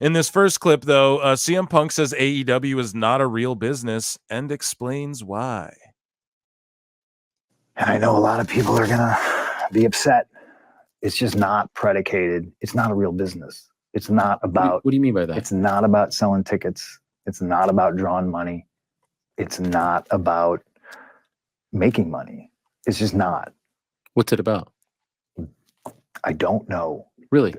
In this first clip, though, CM Punk says AEW is not a real business and explains why. And I know a lot of people are going to be upset. It's just not predicated. It's not a real business. It's not about... What do you mean by that? It's not about selling tickets. It's not about drawing money. It's not about making money. It's just not. What's it about? I don't know. Really?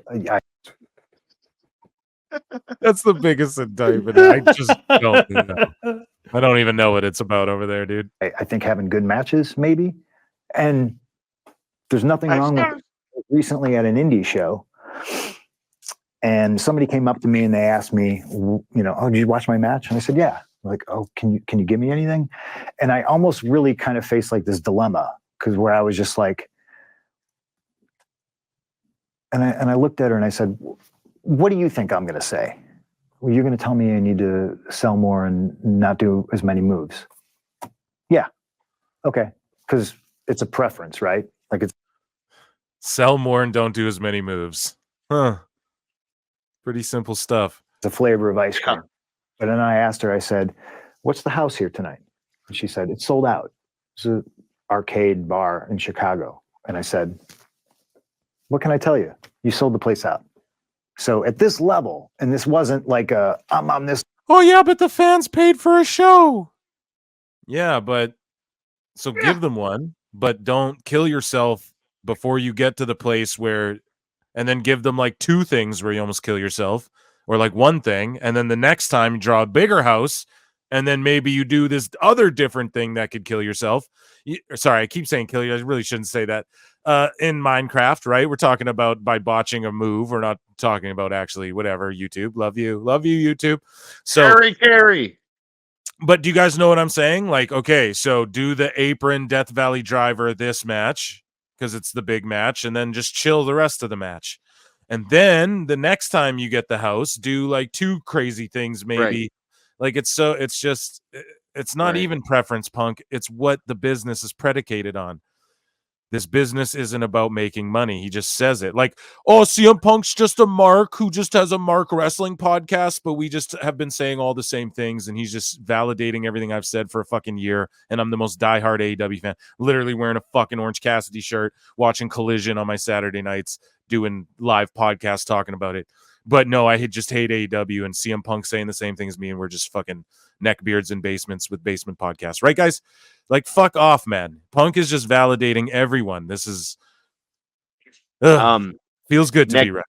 That's the biggest indictment. I just don't know. I don't even know what it's about over there, dude. I think having good matches, maybe. And there's nothing wrong with it. Recently at an indie show, and somebody came up to me and they asked me, oh, did you watch my match? And I said, yeah. Like, oh, can you give me anything? And I almost really kind of faced like this dilemma, because where I was just like, and I looked at her and I said, what do you think I'm going to say? Well, you're going to tell me I need to sell more and not do as many moves. Yeah. Okay. Because it's a preference, right? Like, it's sell more and don't do as many moves. Huh. Pretty simple stuff. The flavor of ice cream. But then I asked her, I said, what's the house here tonight? And she said, it's sold out. It's an arcade bar in Chicago. And I said, what can I tell you? You sold the place out. So at this level, and this wasn't like I'm on this. Oh yeah, but the fans paid for a show. Yeah, but so give them one, but don't kill yourself before you get to the place where, and then give them like two things where you almost kill yourself, or like one thing, and then the next time you draw a bigger house, and then maybe you do this other different thing that could kill yourself. Sorry, I keep saying kill you. I really shouldn't say that. In Minecraft, right? We're talking about by botching a move. We're not talking about actually whatever. YouTube, love you, YouTube. So carry. But do you guys know what I'm saying? Like, okay, so do the apron Death Valley driver this match because it's the big match, and then just chill the rest of the match. And then the next time you get the house, do like two crazy things, maybe. Right. Like it's not even preference, Punk. It's what the business is predicated on. This business isn't about making money. He just says it like, oh, CM Punk's just a mark who just has a Mark Wrestling podcast, but we just have been saying all the same things, and he's just validating everything I've said for a fucking year, and I'm the most diehard AEW fan, literally wearing a fucking Orange Cassidy shirt, watching Collision on my Saturday nights, doing live podcasts talking about it. But no, I just hate AEW, and CM Punk saying the same thing as me, and we're just fucking neckbeards in basements with basement podcasts. Right, guys? Like, fuck off, man. Punk is just validating everyone. This is... feels good to be right.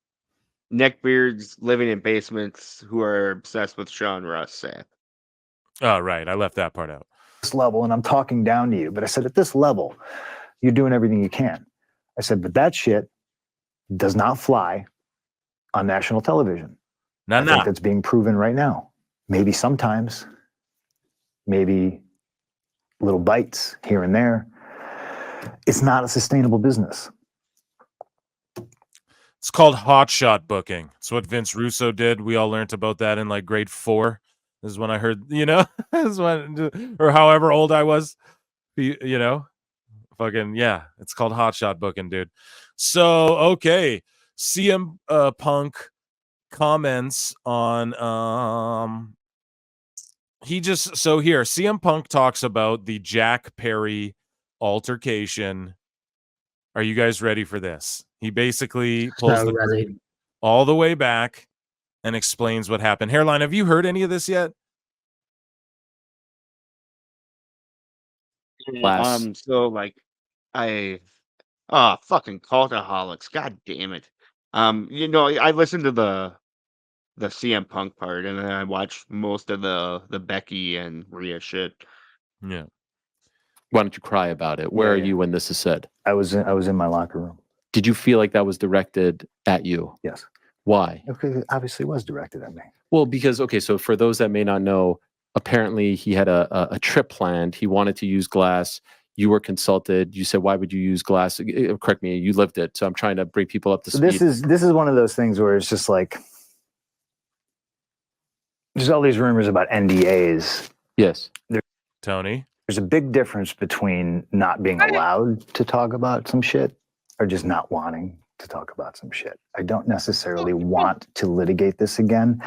Neckbeards living in basements who are obsessed with Sean Ross Sapp. Oh, right. I left that part out. This level, and I'm talking down to you, but I said, at this level, you're doing everything you can. I said, but that shit does not fly on national television. I think that's being proven right now. Maybe sometimes, maybe little bites here and there. It's not a sustainable business. It's called hotshot booking. It's what Vince Russo did. We all learned about that in like grade 4. This is when I heard, this is when, or however old I was, fucking, yeah, it's called hotshot booking, dude. So, okay. CM Punk comments on CM Punk talks about the Jack Perry altercation. Are you guys ready for this? He basically pulls the curtain all the way back and explains what happened. Hairline, have you heard any of this yet? So like fucking cultaholics. God damn it. I listened to the CM Punk part, and then I watched most of the Becky and Rhea shit. Yeah. Why don't you cry about it? Where are you when this is said? I was in my locker room. Did you feel like that was directed at you? Yes. Why? Because it obviously was directed at me. Well, because, okay, so for those that may not know, apparently he had a trip planned. He wanted to use glass. You were consulted. You said, why would you use glass? Correct me, you lived it. So I'm trying to bring people up to speed. This is one of those things where it's just like, there's all these rumors about NDAs. Yes. Tony? There's a big difference between not being allowed to talk about some shit or just not wanting to talk about some shit. I don't necessarily want to litigate this again.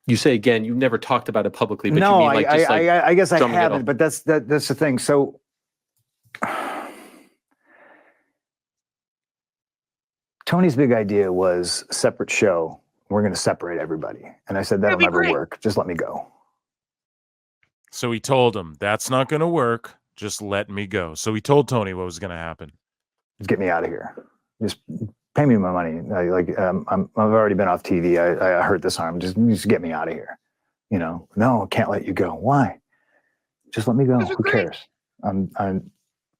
You say again, you've never talked about it publicly, but no, you mean like I guess I haven't, but that's the thing. So Tony's big idea was separate show. We're going to separate everybody. And I said, that'll never work. Just let me go. So he told him, that's not going to work. Just let me go. So he told Tony what was going to happen. Just get me out of here. Just pay me my money. I've already been off TV. I hurt this arm. Just get me out of here. You know, no, I can't let you go. Why? Just let me go. Who cares?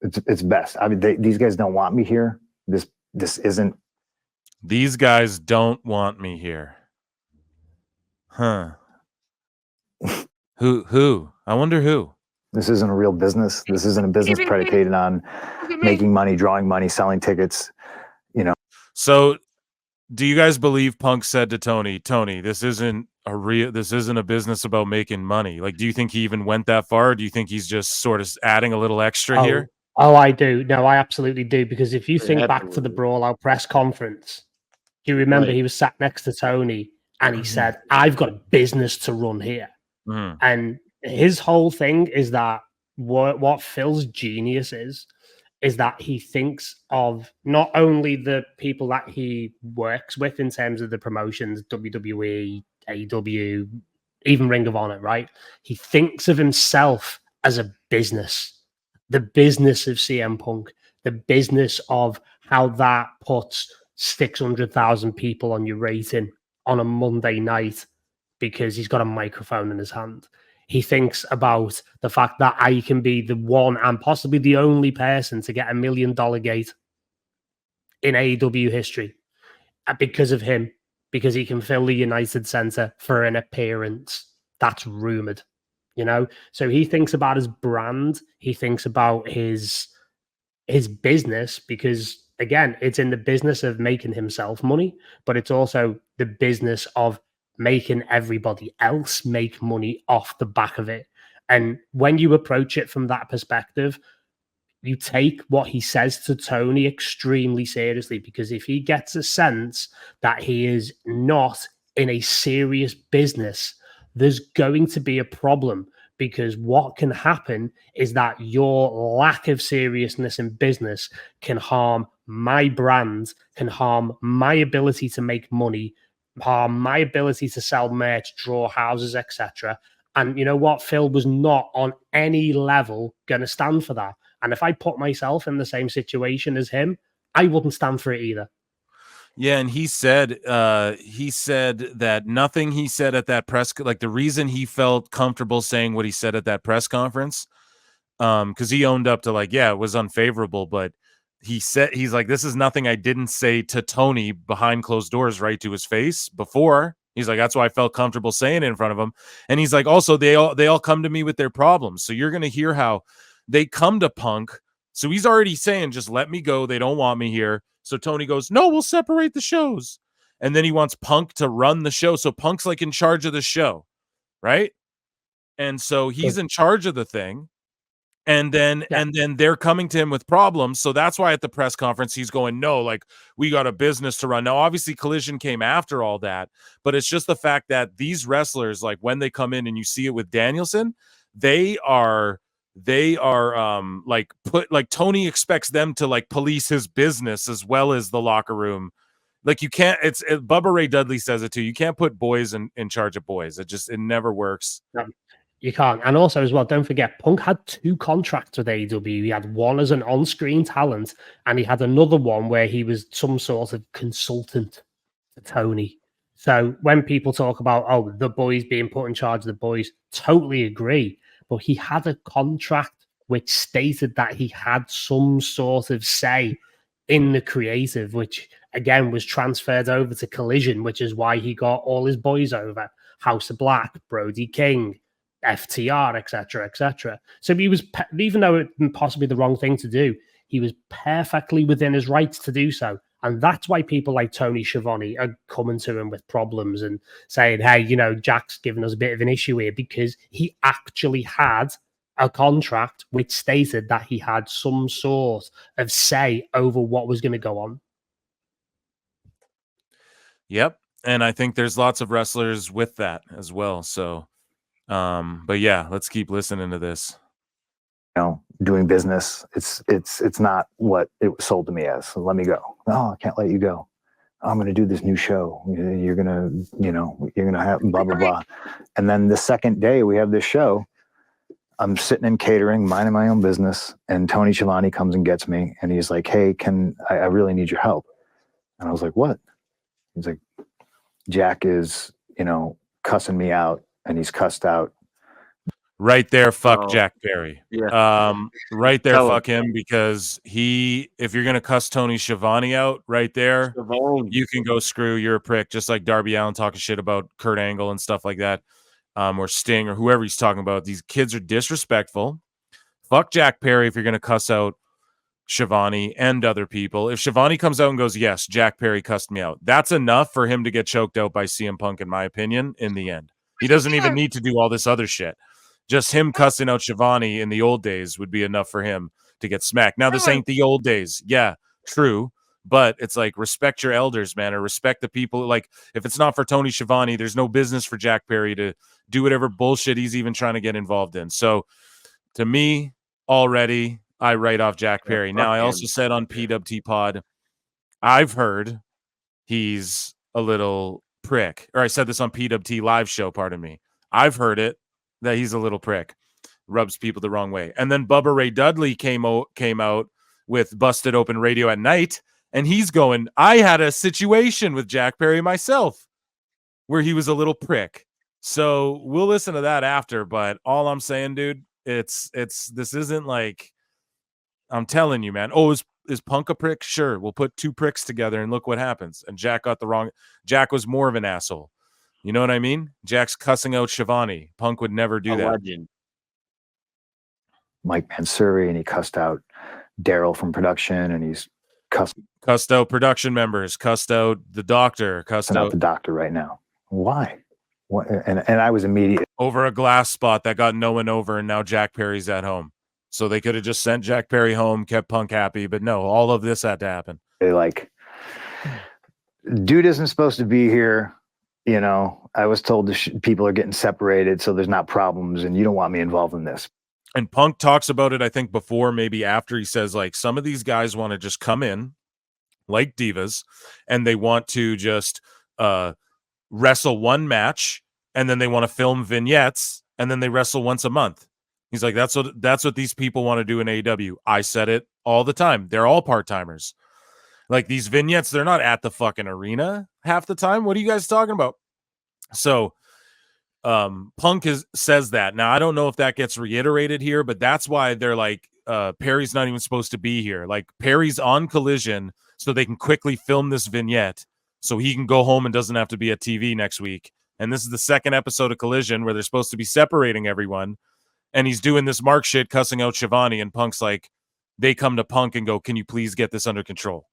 It's best. I mean, these guys don't want me here. This isn't. These guys don't want me here. Huh. Who? I wonder who. This isn't a real business. This isn't a business predicated on making money, drawing money, selling tickets, you know. So do you guys believe Punk said to Tony, this isn't a business about making money? Like, do you think he even went that far? Or do you think he's just sort of adding a little extra here? Oh, I do. No, I absolutely do. Because if you think back to the Brawl Out press conference, you remember he was sat next to Tony and he said, I've got a business to run here. Mm. And his whole thing is that what Phil's genius is that he thinks of not only the people that he works with in terms of the promotions, WWE, AEW, even Ring of Honor, right? He thinks of himself as a business, the business of CM Punk, the business of how that puts 600,000 people on your rating on a Monday night because he's got a microphone in his hand. He thinks about the fact that I can be the one and possibly the only person to get $1 million gate in AEW history because of him, because he can fill the United Center for an appearance. That's rumored, you know? So he thinks about his brand. He thinks about his business because, again, it's in the business of making himself money, but it's also the business of making everybody else make money off the back of it. And when you approach it from that perspective, you take what he says to Tony extremely seriously, because if he gets a sense that he is not in a serious business, there's going to be a problem, because what can happen is that your lack of seriousness in business can harm my brand, can harm my ability to make money, harm my ability to sell merch, draw houses, etc. And you know what? Phil was not on any level going to stand for that. And if I put myself in the same situation as him, I wouldn't stand for it either. Yeah, and he said that nothing he said at that press, like the reason he felt comfortable saying what he said at that press conference, because he owned up to like, yeah, it was unfavorable, but he's like, this is nothing I didn't say to Tony behind closed doors, right to his face before. He's like, that's why I felt comfortable saying it in front of him. And he's like, also, they all come to me with their problems. So you're going to hear how they come to Punk. So he's already saying, just let me go. They don't want me here. So Tony goes, no, we'll separate the shows. And then he wants Punk to run the show. So Punk's like in charge of the show, right? And so he's in charge of the thing. And then they're coming to him with problems. So that's why at the press conference, he's going, no, like, we got a business to run. Now, obviously, Collision came after all that. But it's just the fact that these wrestlers, like, when they come in and you see it with Danielson, they are like Tony expects them to like police his business as well as the locker room. Like, you can't, Bubba Ray Dudley says it too. You can't put boys in charge of boys. It never works. No. You can't. And also as well, don't forget, Punk had 2 contracts with AEW. He had one as an on-screen talent, and he had another one where he was some sort of consultant to Tony. So when people talk about, oh, the boys being put in charge of the boys, totally agree. But he had a contract which stated that he had some sort of say in the creative, which again was transferred over to Collision, which is why he got all his boys over. House of Black, Brody King, FTR, etc., etc. So he was, even though it was possibly the wrong thing to do, he was perfectly within his rights to do so. And that's why people like Tony Schiavone are coming to him with problems and saying, hey, you know, Jack's giving us a bit of an issue here, because he actually had a contract which stated that he had some sort of say over what was going to go on. Yep. And I think there's lots of wrestlers with that as well. So, but yeah, let's keep listening to this. Doing business, it's not what it was sold to me as. So let me go. No, I can't let you go. I'm going to do this new show. You're going to have blah, blah, blah. And then the second day we have this show, I'm sitting in catering, minding my own business. And Tony Schiavone comes and gets me. And he's like, hey, I really need your help. And I was like, what? He's like, Jack is, cussing me out, and he's cussed out. Right there, fuck Jack Perry. Yeah. Right there, fuck him, because if you're gonna cuss Tony Schiavone out right there, you can go screw. You're a prick, just like Darby Allin talking shit about Kurt Angle and stuff like that, or Sting or whoever he's talking about. These kids are disrespectful. Fuck Jack Perry if you're gonna cuss out Schiavone and other people. If Schiavone comes out and goes, yes, Jack Perry cussed me out, that's enough for him to get choked out by CM Punk, in my opinion, in the end. He doesn't even need to do all this other shit. Just him cussing out Schiavone in the old days would be enough for him to get smacked. Now, this ain't the old days. Yeah, true. But it's like, respect your elders, man, or respect the people. Like, if it's not for Tony Schiavone, there's no business for Jack Perry to do whatever bullshit he's even trying to get involved in. So, to me, already, I write off Jack Perry. Now, I also said on PWT Pod, I've heard he's a little prick. Or I said this on PWT live show, pardon me. I've heard it, that he's a little prick, rubs people the wrong way. And then Bubba Ray Dudley came out with Busted Open Radio at Night, and he's going, I had a situation with Jack Perry myself where he was a little prick. So we'll listen to that after, but all I'm saying, dude, this isn't like, I'm telling you, man. Oh, is Punk a prick? Sure, we'll put two pricks together and look what happens. And Jack was more of an asshole. You know what I mean? Jack's cussing out Schiavone. Punk would never do that. Legend. Mike Mansouri, and he cussed out Daryl from production, and he's cussed out production members, cussed out the doctor, cussed out the doctor right now. Why? What? And I was immediate over a glass spot that got no one over, and now Jack Perry's at home. So they could have just sent Jack Perry home, kept Punk happy, but no, all of this had to happen. Like, dude isn't supposed to be here. I was told people are getting separated, so there's not problems, and you don't want me involved in this. And Punk talks about it, I think, before, maybe after. He says, like, some of these guys want to just come in like divas, and they want to just wrestle one match, and then they want to film vignettes, and then they wrestle once a month. He's like, that's what these people want to do in AEW. I said it all the time. They're all part-timers. Like, these vignettes, they're not at the fucking arena half the time. What are you guys talking about? So Punk says that. Now, I don't know if that gets reiterated here, but that's why they're like, Perry's not even supposed to be here. Like, Perry's on Collision so they can quickly film this vignette so he can go home and doesn't have to be at TV next week. And this is the second episode of Collision where they're supposed to be separating everyone. And he's doing this Mark shit, cussing out Schiavone, and Punk's like, they come to Punk and go, can you please get this under control?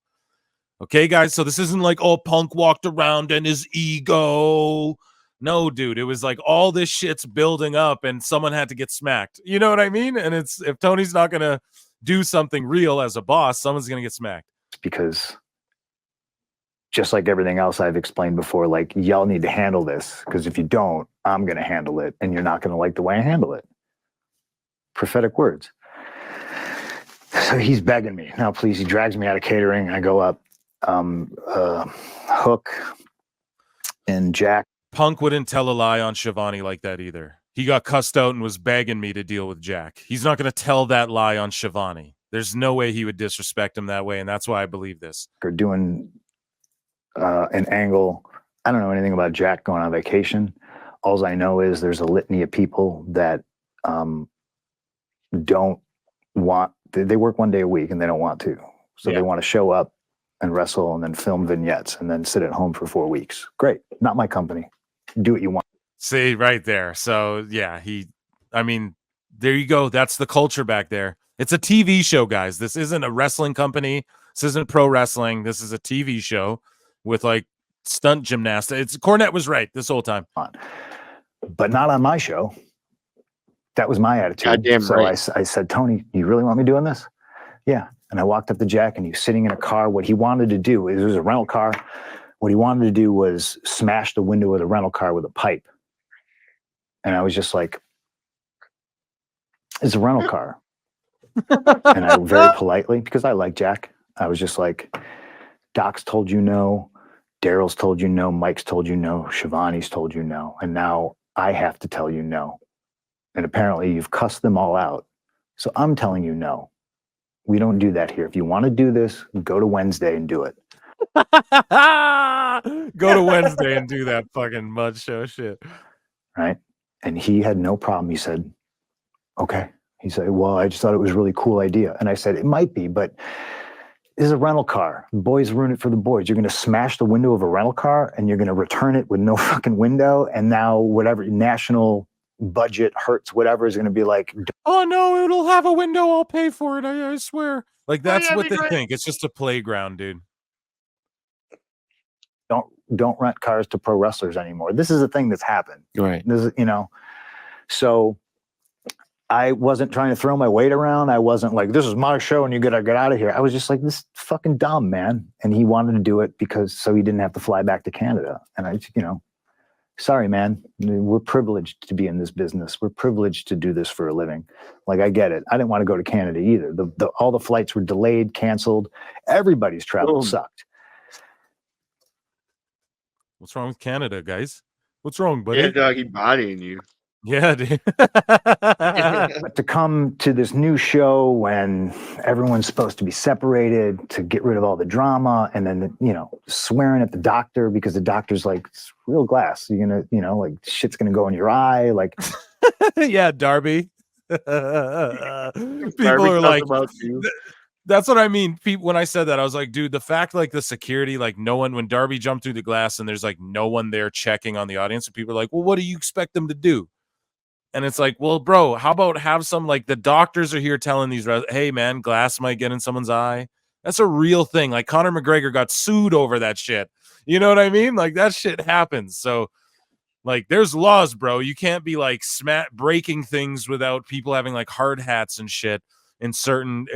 Okay, guys, so this isn't like, oh, Punk walked around and his ego. No, dude, it was like all this shit's building up and someone had to get smacked. You know what I mean? And it's, if Tony's not going to do something real as a boss, someone's going to get smacked. Because just like everything else I've explained before, like, y'all need to handle this, because if you don't, I'm going to handle it, and you're not going to like the way I handle it. Prophetic words. So he's begging me. Now, please, he drags me out of catering. I go up. Hook and Jack. Punk wouldn't tell a lie on Schiavone like that either. He got cussed out and was begging me to deal with Jack. He's not going to tell that lie on Schiavone. There's no way he would disrespect him that way, and that's why I believe this. Or doing an angle. I don't know anything about Jack going on vacation. All I know is there's a litany of people that don't want. They work one day a week and they don't want to. So they want to show up and wrestle and then film vignettes and then sit at home for 4 weeks. Great. Not my company. Do what you want. See, right there. So, yeah, there you go. That's the culture back there. It's a TV show, guys. This isn't a wrestling company. This isn't pro wrestling. This is a TV show with, like, stunt gymnastics. Cornette was right this whole time. But not on my show. that was my attitude. Goddamn so right. I said, Tony, you really want me doing this? Yeah. And I walked up to Jack, and he was sitting in a car. What he wanted to do, it was a rental car. What he wanted to do was smash the window of the rental car with a pipe. And I was just like, it's a rental car. And I very politely, because I like Jack, I was just like, Doc's told you no, Daryl's told you no, Mike's told you no, Shivani's told you no, and now I have to tell you no. And apparently you've cussed them all out. So I'm telling you no. We don't do that here. If you want to do this, go to Wednesday and do it. Go to Wednesday and do that fucking mud show shit. Right? And he had no problem. He said, okay. He said, well, I just thought it was a really cool idea. And I said, it might be, but this is a rental car. Boys ruin it for the boys. You're going to smash the window of a rental car and you're going to return it with no fucking window. And now whatever national budget hurts, whatever is going to be like, oh no, it'll have a window. I'll pay for it. I swear. Like that's yeah, what they great. think. It's just a playground, dude. Don't rent cars to pro wrestlers anymore. This is a thing that's happened. Right. This is, so I wasn't trying to throw my weight around. I wasn't like, this is my show and you gotta get out of here. I was just like, this is fucking dumb, man. And he wanted to do it so he didn't have to fly back to Canada. And I, sorry, man, we're privileged to be in this business. We're privileged to do this for a living. Like, I get it. I didn't want to go to Canada either. All the flights were delayed, canceled. Everybody's travel sucked. What's wrong with Canada, guys? What's wrong, buddy? Yeah, dog, he bodying you. Yeah, dude. But to come to this new show when everyone's supposed to be separated to get rid of all the drama, and then, swearing at the doctor because the doctor's like, it's real glass. You're going to, like shit's going to go in your eye. Like, yeah, Darby. People Darby are like, about you. That's what I mean. People, when I said that, I was like, dude, the fact, like the security, like no one, when Darby jumped through the glass and there's like no one there checking on the audience, and people are like, well, what do you expect them to do? And it's like, well, bro, how about have some, like the doctors are here telling these, hey man, glass might get in someone's eye. That's a real thing. Like Conor McGregor got sued over that shit. You know what I mean? Like that shit happens. So like there's laws, bro. You can't be like breaking things without people having like hard hats and shit in certain,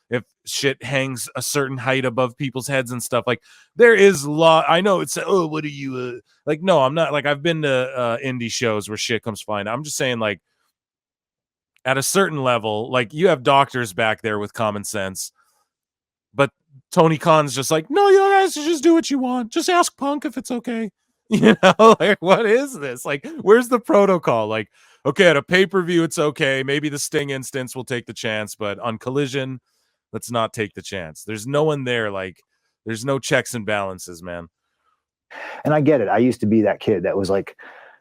if shit hangs a certain height above people's heads and stuff. Like there is law. I know it's, oh, what are you like? No, I'm not. Like I've been to indie shows where shit comes flying. I'm just saying, like at a certain level, like you have doctors back there with common sense, but Tony Khan's just like, no, you guys just do what you want. Just ask Punk if it's okay. Like what is this? Like where's the protocol? Like, okay, at a pay-per-view it's okay, maybe the Sting instance will take the chance, but on Collision, let's not take the chance. There's no one there. Like there's no checks and balances, man. And I get it. I used to be that kid that was like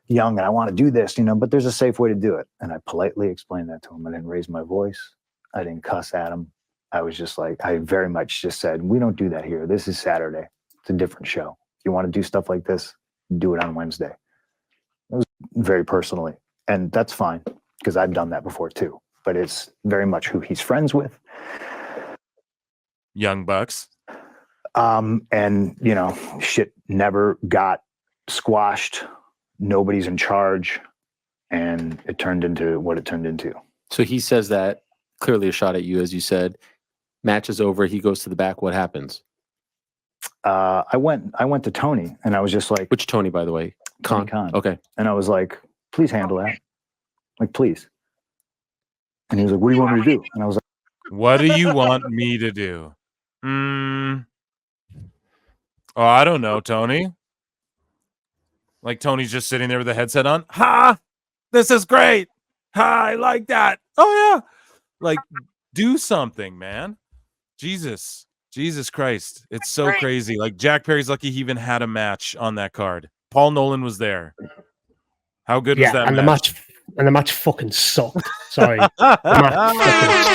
young and I want to do this, but there's a safe way to do it. And I politely explained that to him. I didn't raise my voice. I didn't cuss at him. I was just like, I very much just said, we don't do that here. This is Saturday. It's a different show. If you want to do stuff like this, do it on Wednesday. It was very personally. And that's fine because I've done that before too. But it's very much who he's friends with. Young Bucks. And shit never got squashed. Nobody's in charge. And it turned into what it turned into. So he says that, clearly a shot at you, as you said. Match is over. He goes to the back. What happens? I went to Tony and I was just like, which Tony, by the way? Khan. Okay. And I was like, please handle that. Like, please. And he was like, what do you want me to do? And I was like, what do you want me to do? Oh, I don't know, Tony. Like Tony's just sitting there with the headset on. Ha! This is great. Ha! I like that. Oh yeah. Like, do something, man. Jesus Christ. It's so crazy. Like Jack Perry's lucky he even had a match on that card. Paul Nolan was there. How good was that match? The match fucking sucked. Sorry. The match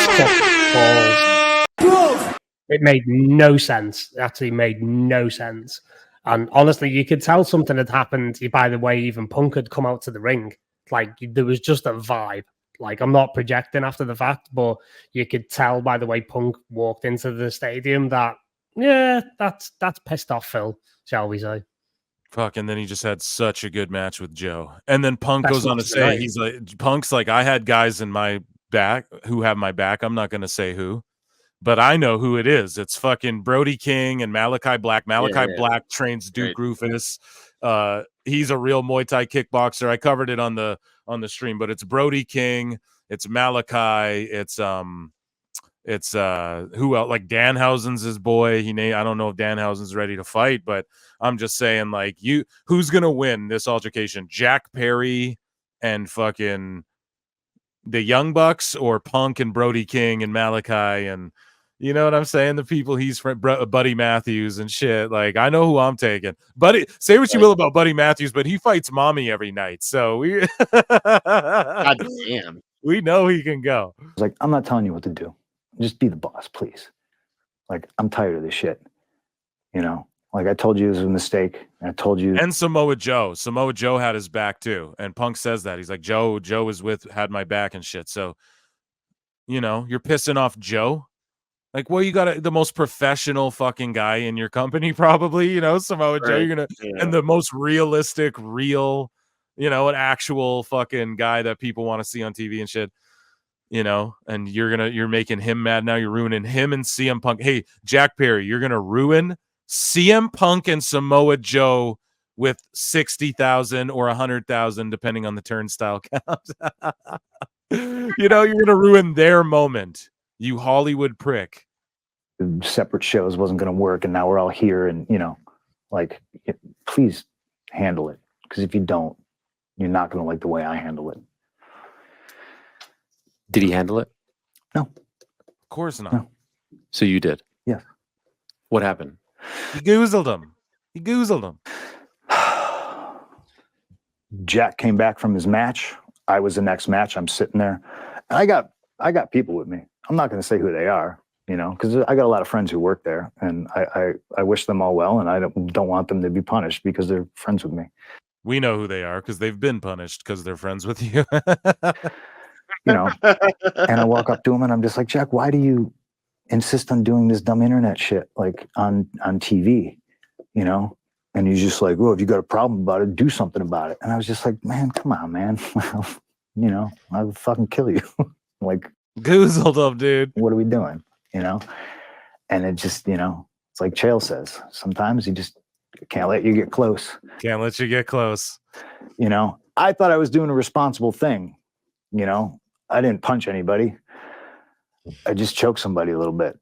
fucking sucked balls. It made no sense. It actually made no sense. And honestly, you could tell something had happened by the way even Punk had come out to the ring. Like, there was just a vibe. Like, I'm not projecting after the fact, but you could tell by the way Punk walked into the stadium that, yeah, that's pissed off Phil, shall we say. Fuck, and then he just had such a good match with Joe. And then Punk Best goes on to match say, tonight. he's like, Punk's like, I had guys in my back who have my back. I'm not going to say who, but I know who it is. It's fucking Brody King and Malachi Black. Malachi Black trains Duke Rufus. He's a real Muay Thai kickboxer. I covered it on the stream, but it's Brody King, it's Malachi, it's who else? Like Danhausen's his boy. I don't know if Danhausen's ready to fight, but I'm just saying, like, who's gonna win this altercation? Jack Perry and fucking the Young Bucks, or Punk and Brody King and Malachi, and you know what I'm saying? The people he's Buddy Matthews and shit. Like, I know who I'm taking. Buddy, say what you will about Buddy Matthews, but he fights mommy every night, so we God damn. we know he can go. It's like, I'm not telling you what to do. Just be the boss, please. Like, I'm tired of this shit. You know, like I told you it was a mistake. And I told you. And Samoa Joe had his back too. And Punk says that. He's like, Joe had my back and shit. So, you know, you're pissing off Joe. Like, well, you got the most professional fucking guy in your company, probably, you know, Samoa Joe. You're going to, and the most realistic, real, you know, an actual fucking guy that people want to see on TV and shit. You know, and you're making him mad now. You're ruining him and CM Punk. Hey, Jack Perry, you're gonna ruin CM Punk and Samoa Joe with 60,000 or 100,000, depending on the turnstile count. You know, you're gonna ruin their moment. You Hollywood prick. Separate shows wasn't gonna work, and now we're all here, and you know, like, please handle it, because if you don't, you're not gonna like the way I handle it. Did he handle it? No. Of course not. No. So you did? Yes. What happened? He goozled him. Jack came back from his match. I was the next match. I'm sitting there. And I got people with me. I'm not going to say who they are, you know, because I got a lot of friends who work there, and I wish them all well, and I don't want them to be punished because they're friends with me. We know who they are because they've been punished because they're friends with you. You know, and I walk up to him and I'm just like, Jack, why do you insist on doing this dumb internet shit like on TV, you know? And he's just like, well, if you got a problem about it, do something about it. And I was just like, man, come on, man. You know, I'll fucking kill you. Like, goozled up, dude. What are we doing? You know? And it just, you know, it's like Chael says, sometimes you just can't let you get close. Can't let you get close. You know, I thought I was doing a responsible thing. You know, I didn't punch anybody. I just choked somebody a little bit.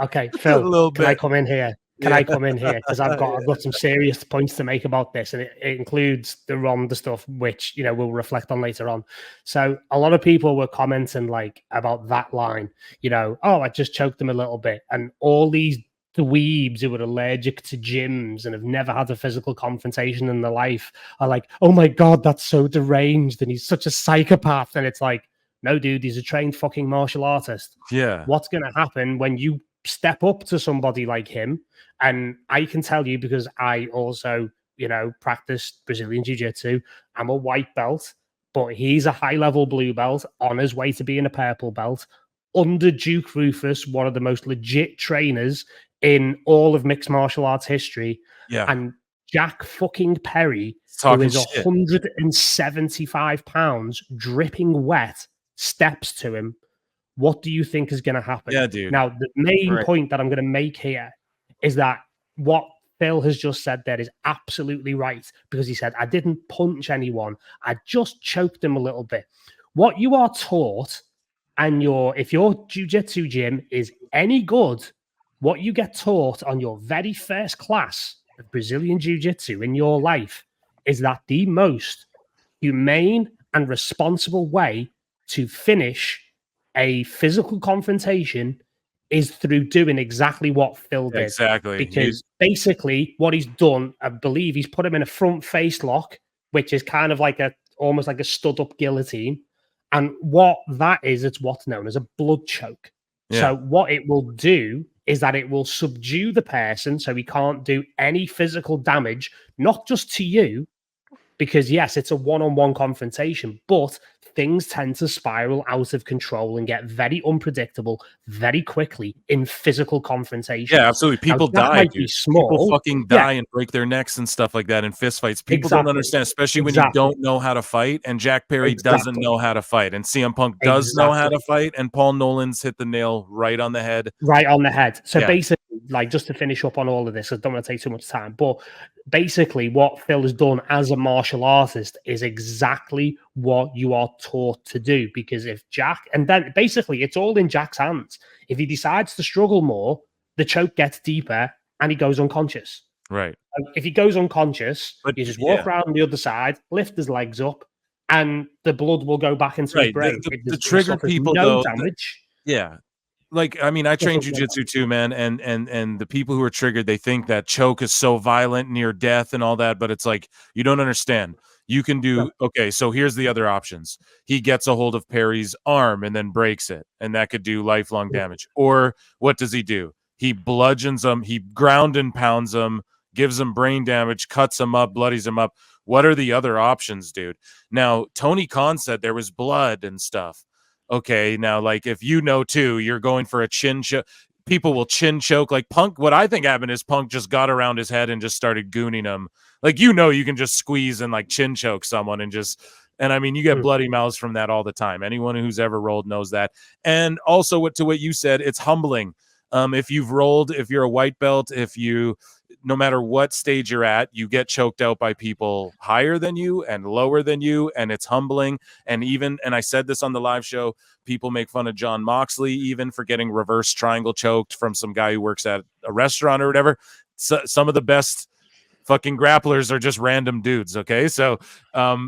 Okay, Phil, can I come in here? I come in here? Because I've got some serious points to make about this, and it includes the Ronda stuff, which, you know, we'll reflect on later on. So a lot of people were commenting like about that line, you know, oh, I just choked them a little bit, and all these dweebs who are allergic to gyms and have never had a physical confrontation in their life are like, oh my God, that's so deranged, and he's such a psychopath. And it's like, no, dude, he's a trained fucking martial artist. Yeah. What's going to happen when you step up to somebody like him? And I can tell you, because I also, you know, practiced Brazilian Jiu-Jitsu. I'm a white belt, but he's a high-level blue belt on his way to being a purple belt under Duke Rufus, one of the most legit trainers in all of mixed martial arts history. Yeah. And Jack fucking Perry, who is 175 pounds, dripping wet, steps to him. What do you think is going to happen? Yeah, dude. Now, the main point that I'm going to make here is that what Phil has just said there is absolutely right, because he said, I didn't punch anyone. I just choked them a little bit. What you are taught, and if your jiu-jitsu gym is any good, what you get taught on your very first class of Brazilian Jiu-Jitsu in your life is that the most humane and responsible way to finish a physical confrontation is through doing exactly what Phil did. Exactly. Because basically what he's done, I believe he's put him in a front face lock, which is kind of like almost like a stood up guillotine. And what that is, it's what's known as a blood choke. Yeah. So what it will do is that it will subdue the person so he can't do any physical damage, not just to you, because yes, it's a one-on-one confrontation, but things tend to spiral out of control and get very unpredictable very quickly in physical confrontation. Yeah, absolutely. People die, dude. People fucking die and break their necks and stuff like that in fist fights. People don't understand, especially when you don't know how to fight. And Jack Perry doesn't know how to fight. And CM Punk does know how to fight. And Paul Nolan's hit the nail right on the head. Right on the head. So basically, like, just to finish up on all of this, I don't want to take too much time, but basically what Phil has done as a martial artist is exactly what you are taught to do. Because if Jack, and then basically it's all in Jack's hands. If he decides to struggle more, the choke gets deeper and he goes unconscious. Right. If he goes unconscious, you just walk around the other side, lift his legs up, and the blood will go back into his brain. The trigger people, no though, damage. Like, I mean, I train jujitsu too, man, and the people who are triggered, they think that choke is so violent, near death, and all that, but it's like, you don't understand. You can do okay. So here's the other options. He gets a hold of Perry's arm and then breaks it, and that could do lifelong damage. Or what does he do? He bludgeons him. He ground and pounds him, gives him brain damage, cuts him up, bloodies him up. What are the other options, dude? Now, Tony Khan said there was blood and stuff. Okay, now, like, if you know too, you're going for a chin choke. People will chin choke. Like Punk, what I think happened is Punk just got around his head and just started gooning him. Like, you can just squeeze and like chin choke someone and I mean, you get bloody mouths from that all the time. Anyone who's ever rolled knows that. And also to what you said, it's humbling. If you've rolled, if you're a white belt, no matter what stage you're at, you get choked out by people higher than you and lower than you, and it's humbling. And I said this on the live show, people make fun of John Moxley even for getting reverse triangle choked from some guy who works at a restaurant or whatever. So, some of the best fucking grapplers are just random dudes, okay? So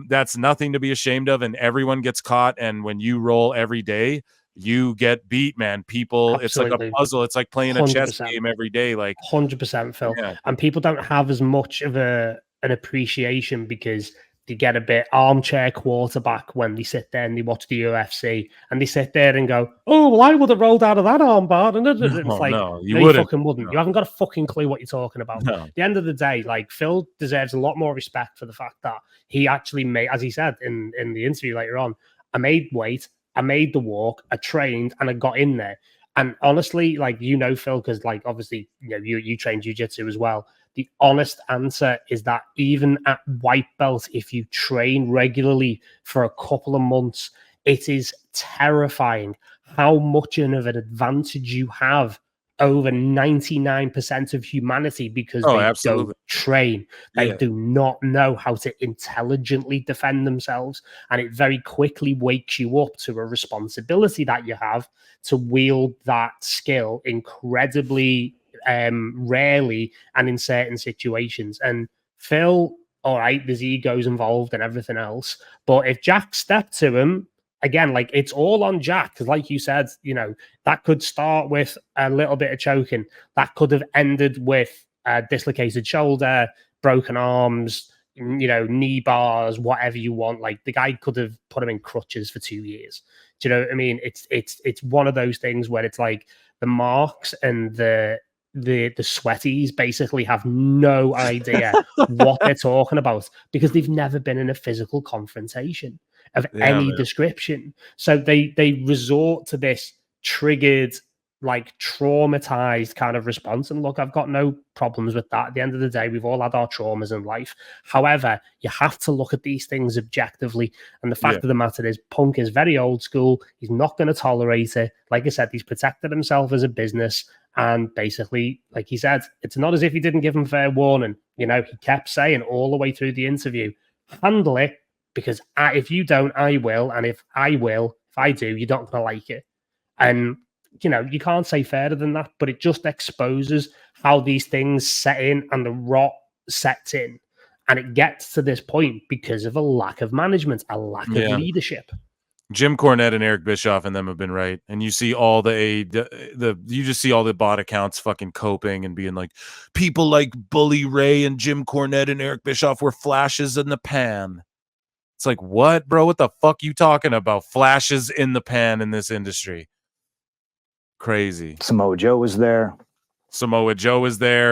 that's nothing to be ashamed of, and everyone gets caught, and when you roll every day, you get beat, man. People, Absolutely. It's like a puzzle. It's like playing a 100%. Chess game every day. Like 100%, Phil. And people don't have as much of an appreciation because they get a bit armchair quarterback when they sit there and they watch the UFC and they sit there and go, "Oh, well, I would have rolled out of that armbar." And it's like, you fucking wouldn't. No. You haven't got a fucking clue what you're talking about. No. At the end of the day, like, Phil deserves a lot more respect for the fact that he actually made, as he said in the interview later on, I made weight. I made the walk, I trained, and I got in there. And honestly, like, Phil, because, like, obviously, you train jiu-jitsu as well. The honest answer is that even at white belt, if you train regularly for a couple of months, it is terrifying how much of an advantage you have over 99% of humanity because they don't train. They do not know how to intelligently defend themselves. And it very quickly wakes you up to a responsibility that you have to wield that skill incredibly rarely and in certain situations. And Phil, all right, there's egos involved and everything else. But if Jack stepped to him, again, like, it's all on Jack, because like you said, that could start with a little bit of choking. That could have ended with a dislocated shoulder, broken arms, knee bars, whatever you want. Like, the guy could have put him in crutches for 2 years. Do you know what I mean? It's one of those things where it's like the marks and the sweaties basically have no idea what they're talking about because they've never been in a physical confrontation of any description. So they resort to this triggered, like, traumatized kind of response. And look, I've got no problems with that. At the end of the day, we've all had our traumas in life. However, you have to look at these things objectively. And the fact of the matter is, Punk is very old school. He's not going to tolerate it. Like I said, he's protected himself as a business. And basically, like he said, it's not as if he didn't give him fair warning. He kept saying all the way through the interview, handle it, because if you don't, I will. And if I do, you're not going to like it. And, you can't say fairer than that, but it just exposes how these things set in and the rot sets in. And it gets to this point because of a lack of management, a lack of leadership. Jim Cornette and Eric Bischoff and them have been right. And you see all you just see all the bot accounts fucking coping and being like, people like Bully Ray and Jim Cornette and Eric Bischoff were flashes in the pan. It's like, what, bro? What the fuck you talking about? Flashes in the pan in this industry. Crazy. Samoa Joe was there.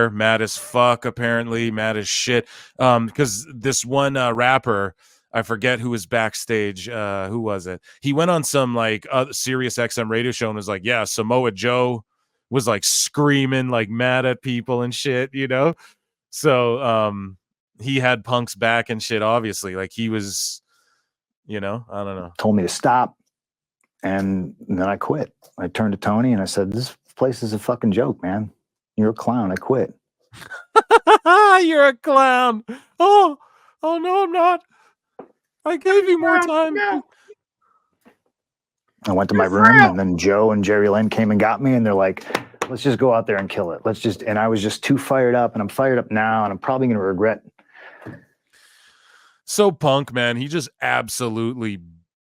Mad as fuck, apparently. Mad as shit. Because this one rapper, I forget who was backstage. Who was it? He went on some like Sirius XM radio show and was like, yeah, Samoa Joe was like screaming, like mad at people and shit, you know? So he had Punk's back and shit, obviously. Like he was, you know, I don't know. Told me to stop. And then I quit. I turned to Tony and I said, this place is a fucking joke, man. You're a clown. I quit. You're a clown. Oh no, I'm not. I gave you more time. I went to my room, and then Joe and Jerry Lynn came and got me, and they're like, let's just go out there and kill it. And I was just too fired up, and I'm fired up now, and I'm probably going to regret. So Punk, man, he just absolutely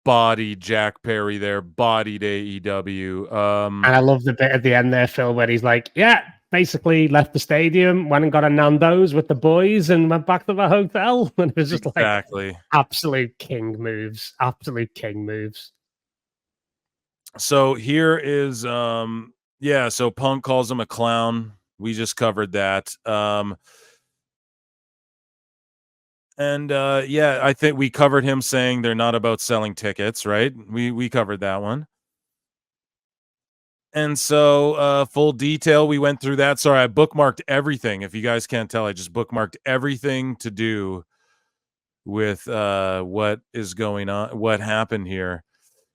bodied Jack Perry there, bodied AEW. And I love the bit at the end there, Phil, where he's like, yeah, basically left the stadium, went and got a Nando's with the boys and went back to the hotel. And it was just exactly. Like absolute king moves. So here is, so Punk calls him a clown. We just covered that. I think we covered him saying they're not about selling tickets, right? We covered that one. And so full detail, we went through that. Sorry, I bookmarked everything. If you guys can't tell, I just bookmarked everything to do with what is going on, what happened here,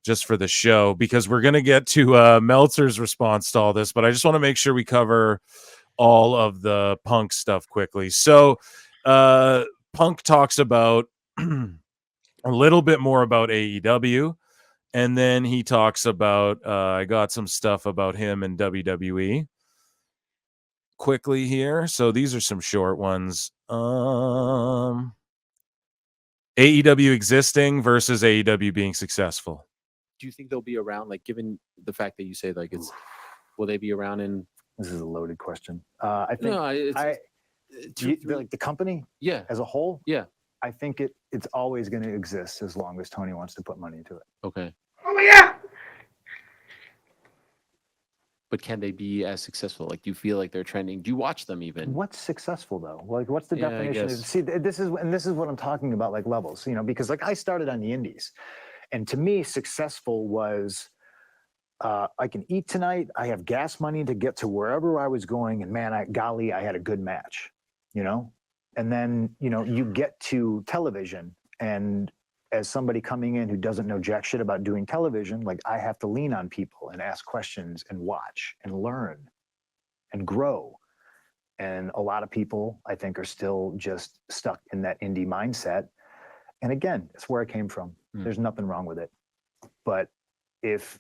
just for the show, because we're going to get to Meltzer's response to all this, but I just want to make sure we cover all of the Punk stuff quickly. So Punk talks about a little bit more about AEW. And then he talks about, I got some stuff about him and WWE quickly here. So these are some short ones. AEW existing versus AEW being successful. Do you think they'll be around, like, given the fact that you say, like, will they be around in? This is a loaded question. I think like the company, as a whole, I think it's always going to exist as long as Tony wants to put money into it. Okay. Oh yeah. But can they be as successful? Like, do you feel like they're trending? Do you watch them even? What's successful though? Like, what's the definition? See, this is what I'm talking about, like levels, you know, because like I started on the indies, and to me, successful was I can eat tonight. I have gas money to get to wherever I was going, and man, I had a good match, you know. And then, you know, you get to television, and as somebody coming in who doesn't know jack shit about doing television, like I have to lean on people and ask questions and watch and learn and grow. And a lot of people, I think, are still just stuck in that indie mindset. And again, it's where I came from. There's nothing wrong with it. But if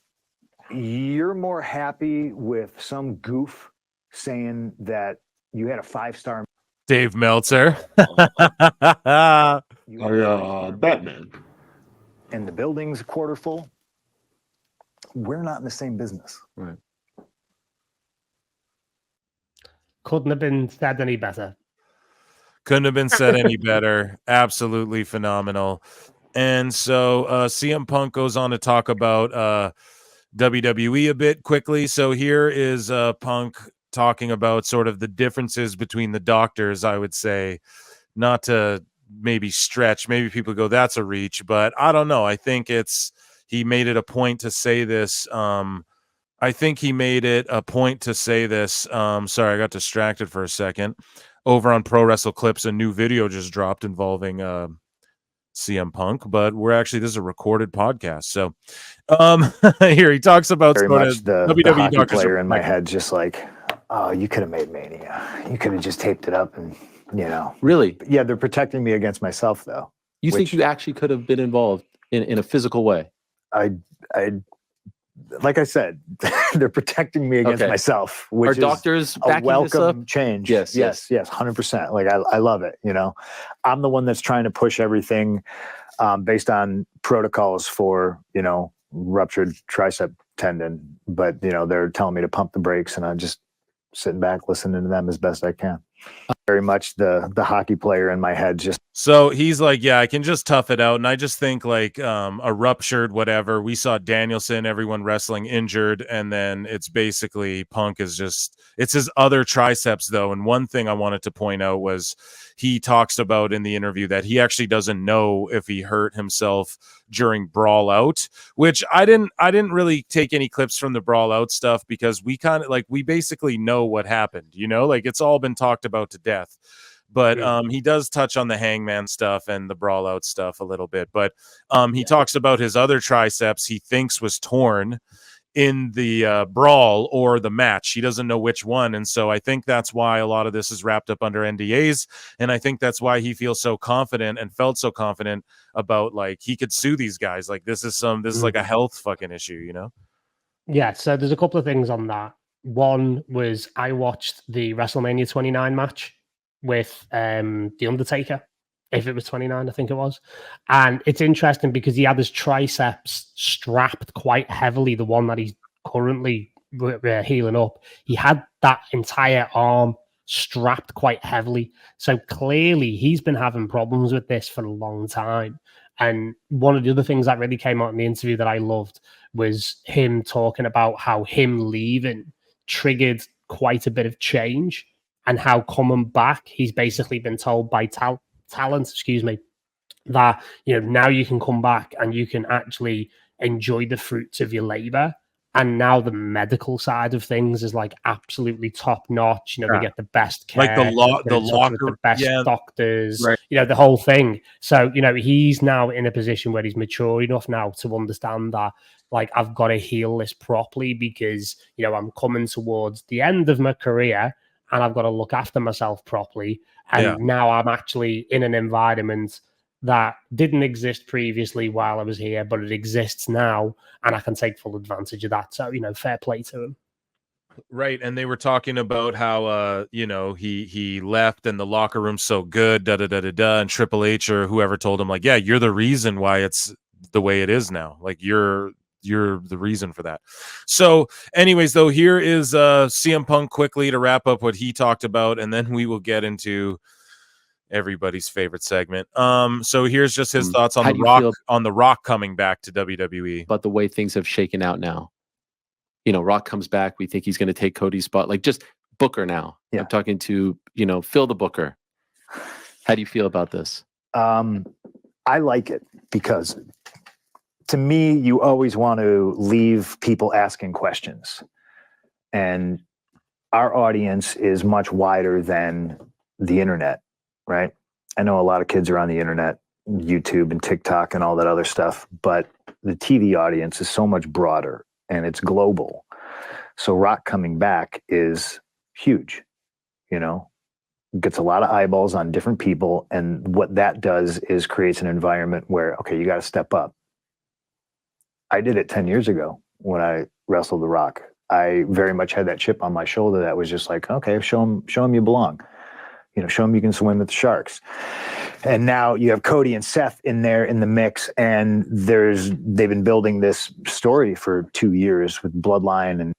you're more happy with some goof saying that you had a 5-star Dave Meltzer. Batman. And the building's a quarter full. We're not in the same business. Right. Couldn't have been said any better. Couldn't have been said any better. Absolutely phenomenal. And so CM Punk goes on to talk about WWE a bit quickly. So here is Punk talking about sort of the differences between the doctors, I would say, not to maybe stretch. Maybe people go, that's a reach, but I don't know. I think he made it a point to say this. Sorry, I got distracted for a second. Over on Pro Wrestle Clips, a new video just dropped involving CM Punk, but this is a recorded podcast. So here he talks about very sort much of the WWE hockey player in my head, just like, oh, you could have made Mania. You could have just taped it up and, you know. Really? Yeah, they're protecting me against myself, though. You think you actually could have been involved in a physical way? I like I said, they're protecting me against myself, which are doctors is a welcome change. Yes, 100%. Like I love it. You know, I'm the one that's trying to push everything based on protocols for, you know, ruptured tricep tendon, but you know, they're telling me to pump the brakes, and I'm just sitting back listening to them as best I can. Very much the hockey player in my head. Just so he's like, yeah, I can just tough it out. And I just think like a ruptured whatever. We saw Danielson, everyone wrestling injured, and then it's basically Punk is just, it's his other triceps though. And one thing I wanted to point out was he talks about in the interview that he actually doesn't know if he hurt himself during Brawl Out, which I didn't really take any clips from the Brawl Out stuff because we kind of like, we basically know what happened, you know, like it's all been talked about to death. But he does touch on the Hangman stuff and the Brawl Out stuff a little bit. But he talks about his other triceps he thinks was torn in the brawl or the match. He doesn't know which one. And so I think that's why a lot of this is wrapped up under NDAs. And I think that's why he feels so confident and felt so confident about like he could sue these guys. Like this is like a health fucking issue, you know? Yeah. So there's a couple of things on that. One was I watched the WrestleMania 29 match with The Undertaker, if it was 29, I think it was. And it's interesting because he had his triceps strapped quite heavily, the one that he's currently healing up. He had that entire arm strapped quite heavily. So clearly he's been having problems with this for a long time. And one of the other things that really came out in the interview that I loved was him talking about how him leaving triggered quite a bit of change, and how coming back, he's basically been told by talent, that, you know, now you can come back and you can actually enjoy the fruits of your labor. And now the medical side of things is like absolutely top notch. You know, they get the best care, like the locker, the best doctors, right. You know, the whole thing. So, you know, he's now in a position where he's mature enough now to understand that, like, I've got to heal this properly because, you know, I'm coming towards the end of my career and I've got to look after myself properly. And now I'm actually in an environment that didn't exist previously while I was here, but it exists now, and I can take full advantage of that. So, you know, fair play to him. Right. And they were talking about how, you know, he left and the locker room's so good, and Triple H or whoever told him, like, yeah, you're the reason why it's the way it is now. Like, you're the reason for that. So anyways, though, here is CM Punk quickly to wrap up what he talked about, and then we will get into everybody's favorite segment. So here's just his thoughts on the Rock coming back to WWE. But the way things have shaken out now. You know, Rock comes back, we think he's going to take Cody's spot. Like, just Booker now. Yeah. I'm talking to, you know, Phil the Booker. How do you feel about this? I like it because to me, you always want to leave people asking questions. And our audience is much wider than the internet, right? I know a lot of kids are on the internet, YouTube and TikTok and all that other stuff, but the TV audience is so much broader and it's global. So Rock coming back is huge, you know, gets a lot of eyeballs on different people. And what that does is creates an environment where, okay, you got to step up. I did it 10 years ago when I wrestled The Rock. I very much had that chip on my shoulder that was just like, okay, show him you belong. You know, show him you can swim with the sharks. And now you have Cody and Seth in there in the mix, and they've been building this story for 2 years with Bloodline and,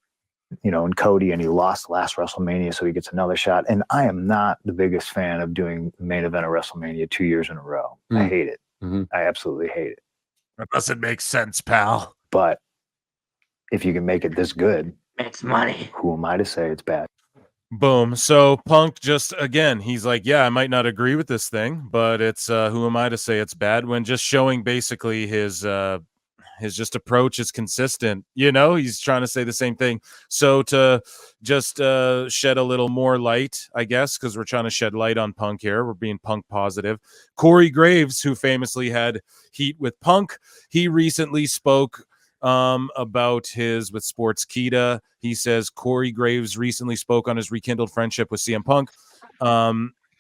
you know, and Cody, and he lost last WrestleMania, so he gets another shot. And I am not the biggest fan of doing the main event of WrestleMania 2 years in a row. I hate it. I absolutely hate it. That doesn't make sense, pal. But if you can make it this good, makes money. Who am I to say it's bad? Boom. So Punk just, again, he's like, yeah, I might not agree with this thing, but it's who am I to say it's bad, when just showing basically his just approach is consistent. You know, he's trying to say the same thing. So to just shed a little more light, I guess, because we're trying to shed light on Punk here. We're being Punk positive. Corey Graves, who famously had heat with Punk, he recently spoke about his with Sportskeeda. He says Corey Graves recently spoke on his rekindled friendship with CM Punk.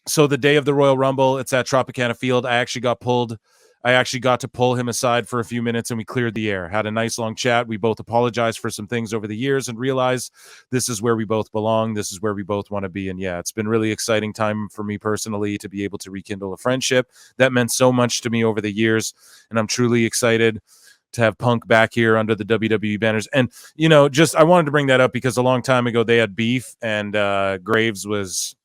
So the day of the Royal Rumble, it's at Tropicana Field. I actually got to pull him aside for a few minutes and we cleared the air, had a nice long chat. We both apologized for some things over the years and realized this is where we both belong. This is where we both want to be. And yeah, it's been really exciting time for me personally to be able to rekindle a friendship that meant so much to me over the years. And I'm truly excited to have Punk back here under the WWE banners. And, you know, just, I wanted to bring that up because a long time ago they had beef and Graves was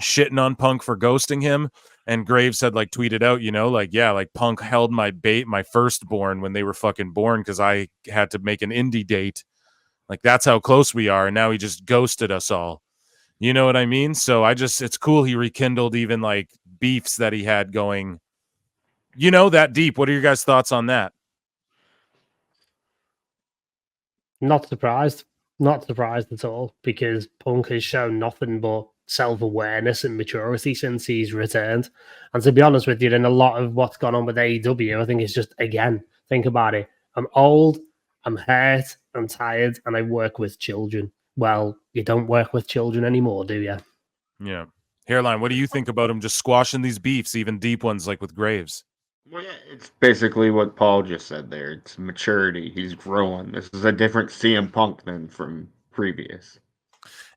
shitting on Punk for ghosting him. And Graves had like tweeted out, you know, like, yeah, like Punk held my firstborn when they were fucking born because I had to make an indie date. Like, that's how close we are. And now he just ghosted us all. You know what I mean? So it's cool he rekindled even like beefs that he had going, that deep. What are your guys' thoughts on that? Not surprised. Not surprised at all, because Punk has shown nothing but self-awareness and maturity since he's returned. And to be honest with you, in a lot of what's gone on with AEW, I think it's just, again, think about it. I'm old, I'm hurt, I'm tired, and I work with children. Well, you don't work with children anymore, do you? Yeah. Hairline, what do you think about him just squashing these beefs, even deep ones like with Graves? Well, yeah, it's basically what Paul just said there. It's maturity. He's growing. This is a different CM Punk than from previous.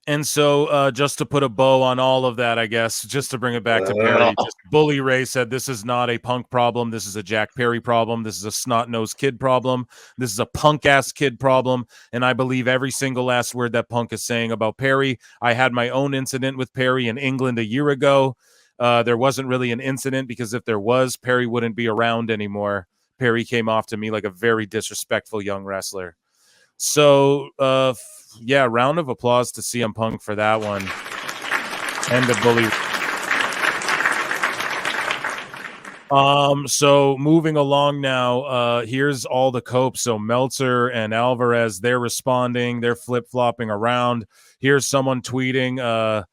And so just to put a bow on all of that, I guess, just to bring it back to Perry, just Bully Ray said this is not a Punk problem. This is a Jack Perry problem. This is a snot-nosed kid problem. This is a punk-ass kid problem. And I believe every single last word that Punk is saying about Perry. I had my own incident with Perry in England a year ago. There wasn't really an incident because if there was, Perry wouldn't be around anymore. Perry came off to me like a very disrespectful young wrestler. So, yeah, round of applause to CM Punk for that one. And the Bully. So moving along now, here's all the copes. So Meltzer and Alvarez, they're responding, they're flip-flopping around. Here's someone tweeting,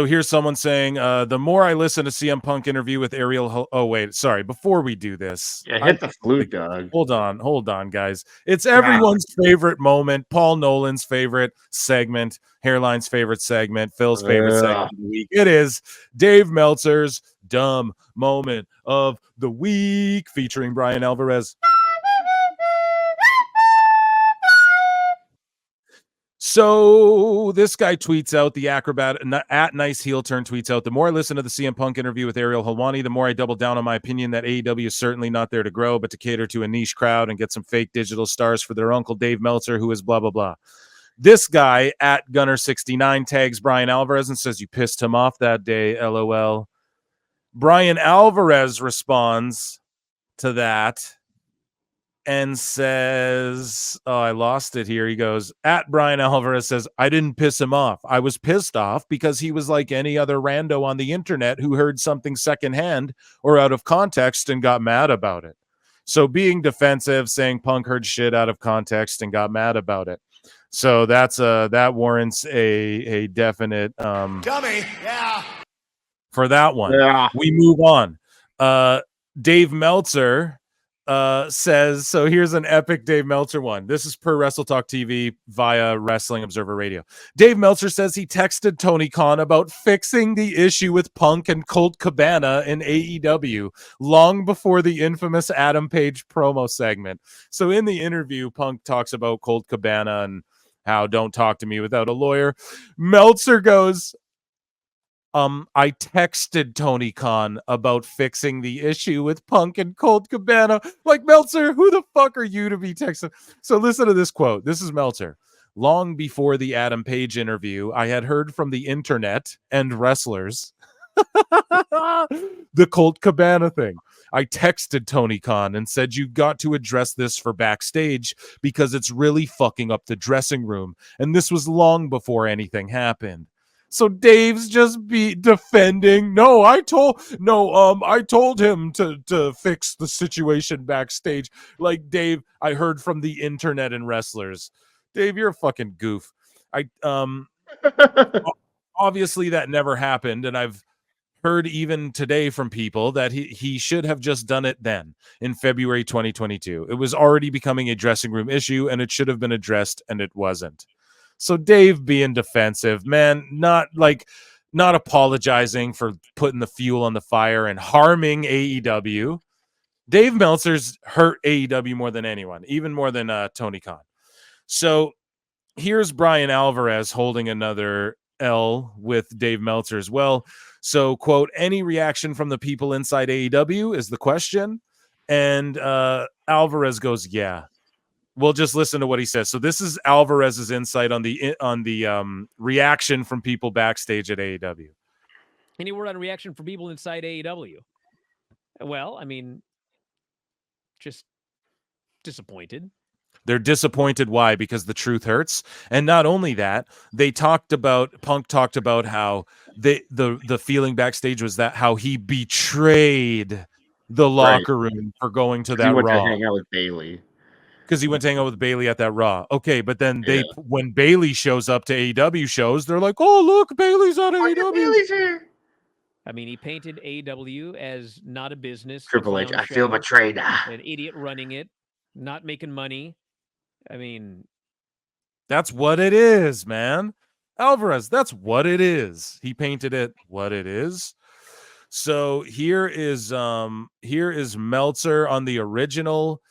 here's someone saying, the more I listen to CM Punk interview with Ariel. Oh, wait, sorry. Before we do this, yeah, hit the flute, dog. Hold on, guys. It's everyone's favorite moment. Paul Nolan's favorite segment, Hairline's favorite segment, Phil's favorite segment of the week. It is Dave Meltzer's dumb moment of the week, featuring Bryan Alvarez. So this guy tweets out, the acrobat at Nice Heel Turn tweets out, the more I listen to the CM Punk interview with Ariel Helwani, the more I double down on my opinion that AEW is certainly not there to grow, but to cater to a niche crowd and get some fake digital stars for their uncle Dave Meltzer, who is blah, blah, blah. This guy at Gunner69 tags Bryan Alvarez and says, you pissed him off that day, LOL. Bryan Alvarez responds to that and says, oh, I lost it here. He goes, at Bryan Alvarez says, I didn't piss him off. I was pissed off because he was like any other rando on the internet who heard something secondhand or out of context and got mad about it. So being defensive, saying Punk heard shit out of context and got mad about it. So that warrants a definite dummy. Yeah. For that one. Yeah. We move on. Dave Meltzer says, so here's an epic Dave Meltzer one. This is per Wrestle Talk TV via Wrestling Observer Radio. Dave Meltzer says he texted Tony Khan about fixing the issue with Punk and Colt Cabana in AEW long before the infamous Adam Page promo segment. So in the interview, Punk talks about Colt Cabana and how don't talk to me without a lawyer. Meltzer goes, I texted Tony Khan about fixing the issue with Punk and Colt Cabana. Like, Meltzer, who the fuck are you to be texting? So listen to this quote. This is Meltzer. Long before the Adam Page interview, I had heard from the internet and wrestlers the Colt Cabana thing. I texted Tony Khan and said, you got to address this for backstage because it's really fucking up the dressing room. And this was long before anything happened. So Dave's just be defending. I told him to fix the situation backstage. Like, Dave, I heard from the internet and wrestlers. Dave, you're a fucking goof. Obviously that never happened, and I've heard even today from people that he should have just done it then in February 2022. It was already becoming a dressing room issue, and it should have been addressed, and it wasn't. So Dave being defensive, man, not apologizing for putting the fuel on the fire and harming AEW. Dave Meltzer's hurt AEW more than anyone, even more than Tony Khan. So here's Bryan Alvarez holding another L with Dave Meltzer as well. So, quote, any reaction from the people inside AEW is the question. And Alvarez goes, yeah. We'll just listen to what he says. So this is Alvarez's insight on the reaction from people backstage at AEW. Any word on reaction from people inside AEW? Well, I mean, just disappointed. They're disappointed. Why? Because the truth hurts. And not only that, Punk talked about how the feeling backstage was that how he betrayed the locker room for going to that He went to Raw. hang out with Bailey. Because he went to hang out with Bailey at that Raw. Okay, but then Yeah. when Bailey shows up to AEW shows, they're like, "Oh, look, Bailey's on AEW." Bailey's here. I mean, he painted AEW as not a business. a Triple H, clown I feel show, betrayed. an idiot running it, not making money. I mean, That's what it is, man. Alvarez, that's what it is. He painted it what it is. So here is Meltzer on the original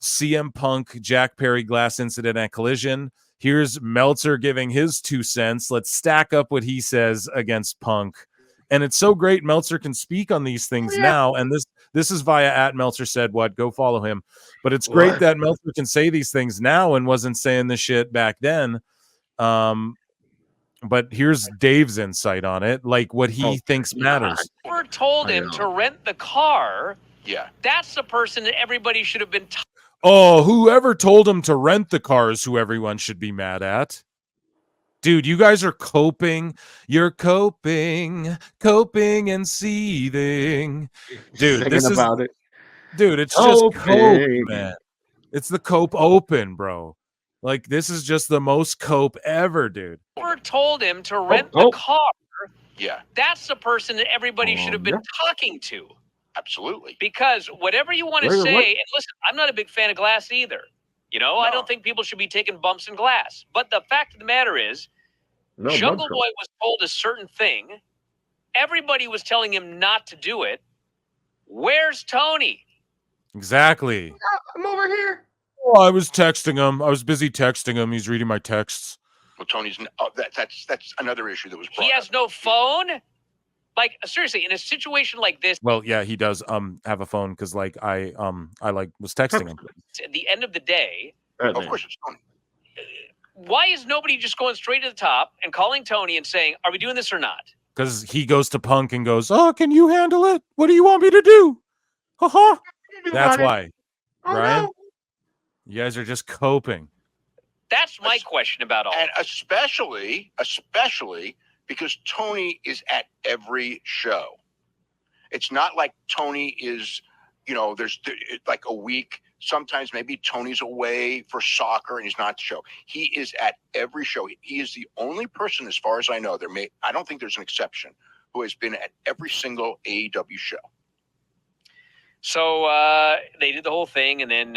CM Punk Jack Perry glass incident at Collision. Here's Meltzer giving his 2 cents. Let's stack up what he says against Punk. And it's so great Meltzer can speak on these things now. And this is via at Meltzer said what. Go follow him. But it's great that Meltzer can say these things now and wasn't saying this shit back then. But here's Dave's insight on it, like what he thinks matters. Never told him to rent the car. Yeah. That's the person that everybody should have been. Oh, whoever told him to rent the car is who everyone should be mad at. Dude, you guys are coping. You're coping and seething. Dude, this is about it. Dude, it's just cope, man. It's the Cope Open, bro. Like, this is just the most cope ever, dude. Never told him to rent the car. Yeah. That's the person that everybody should have been talking to. Absolutely. Because whatever you want to say, and listen, I'm not a big fan of glass either. You know, I don't think people should be taking bumps in glass. But the fact of the matter is, Jungle Boy was told a certain thing. Everybody was telling him not to do it. Where's Tony? Exactly. I'm over here. Oh, I was texting him. I was busy texting him. He's reading my texts. Well, Tony's that's another issue that was brought He has up. no phone? Like, seriously, in a situation like this, Well, yeah, he does have a phone because like I was texting him. at the end of the day, Of course it's Tony. why is nobody just going straight to the top and calling Tony and saying, are we doing this or not? Because he goes to Punk and goes, "Oh, can you handle it? What do you want me to do?" Haha. That's why. Brian, you guys are just coping. That's my question about all And this. especially because Tony is at every show. It's not like Tony is, there's like a week. Sometimes maybe Tony's away for soccer and he's not at the show. He is at every show. He is the only person, as far as I know, I don't think there's an exception, who has been at every single AEW show. So they did the whole thing, and then,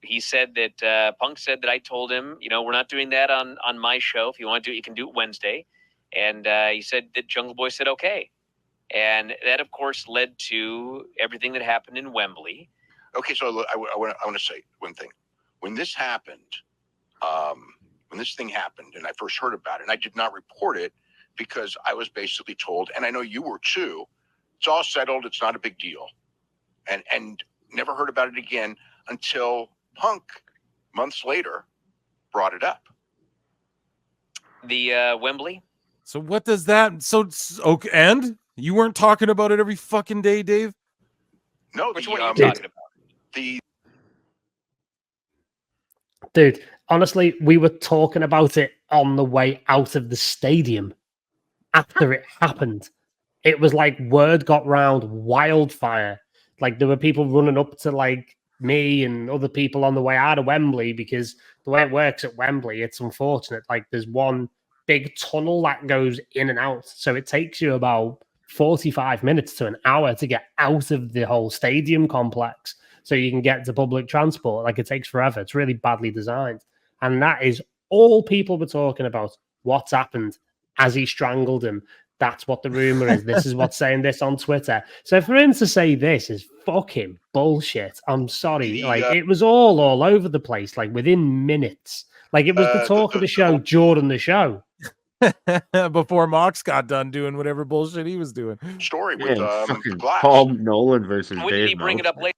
he said that Punk said that I told him, we're not doing that on my show. If you want to do it, you can do it Wednesday. And he said that Jungle Boy said okay. And that, of course, led to everything that happened in Wembley. Okay, so I want to say one thing. When this happened, when this thing happened, and I first heard about it, and I did not report it because I was basically told, and I know you were too, it's all settled, it's not a big deal. And never heard about it again until Punk, months later, brought it up. The Wembley? So what does that? Okay, and you weren't talking about it every fucking day, Dave? No, Which one are you talking about? Dude, honestly, we were talking about it on the way out of the stadium after it happened. It was like word got round wildfire. Like there were people running up to like me and other people on the way out of Wembley, because the way it works at Wembley, it's unfortunate. Like there's one big tunnel that goes in and out. So it takes you about 45 minutes to an hour to get out of the whole stadium complex so you can get to public transport. Like it takes forever. It's really badly designed. And that is all people were talking about. What's happened as he strangled him. That's what the rumor is. This is what's saying this on Twitter. So for him to say this is fucking bullshit. I'm sorry. Like it was all over the place, like within minutes. Like it was the talk of the show during the show. Before Mox got done doing whatever bullshit he was doing. Story with Glass. Paul Nolan versus When did he bring it up later?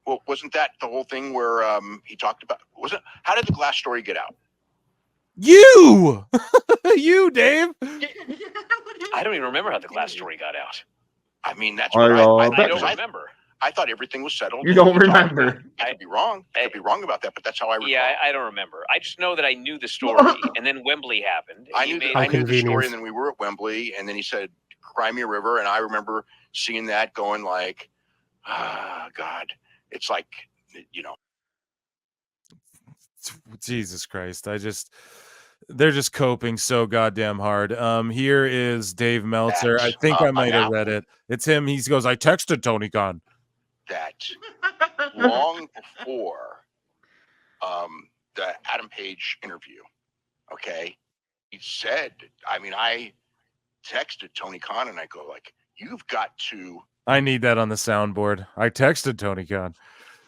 Well, wasn't that the whole thing where he talked about? How did the Glass story get out? You, Dave. I don't even remember how the Glass story got out. I mean, that's what I don't remember. I thought everything was settled. You don't remember. I could be wrong. I could be wrong about that, but that's how I recall. Yeah, I don't remember. I just know that I knew the story, and then Wembley happened. I knew the story, and then we were at Wembley, and then he said, "Cry me a river," and I remember seeing that, going like, "Ah, God." It's like, you know. Jesus Christ. They're just coping so goddamn hard. Here is Dave Meltzer. I think I might have read it. It's him. He goes, I texted Tony Khan. That long before the Adam Page interview, okay, he said, I texted Tony Khan and I go like, you've got to. I need that on the soundboard. I texted Tony Khan.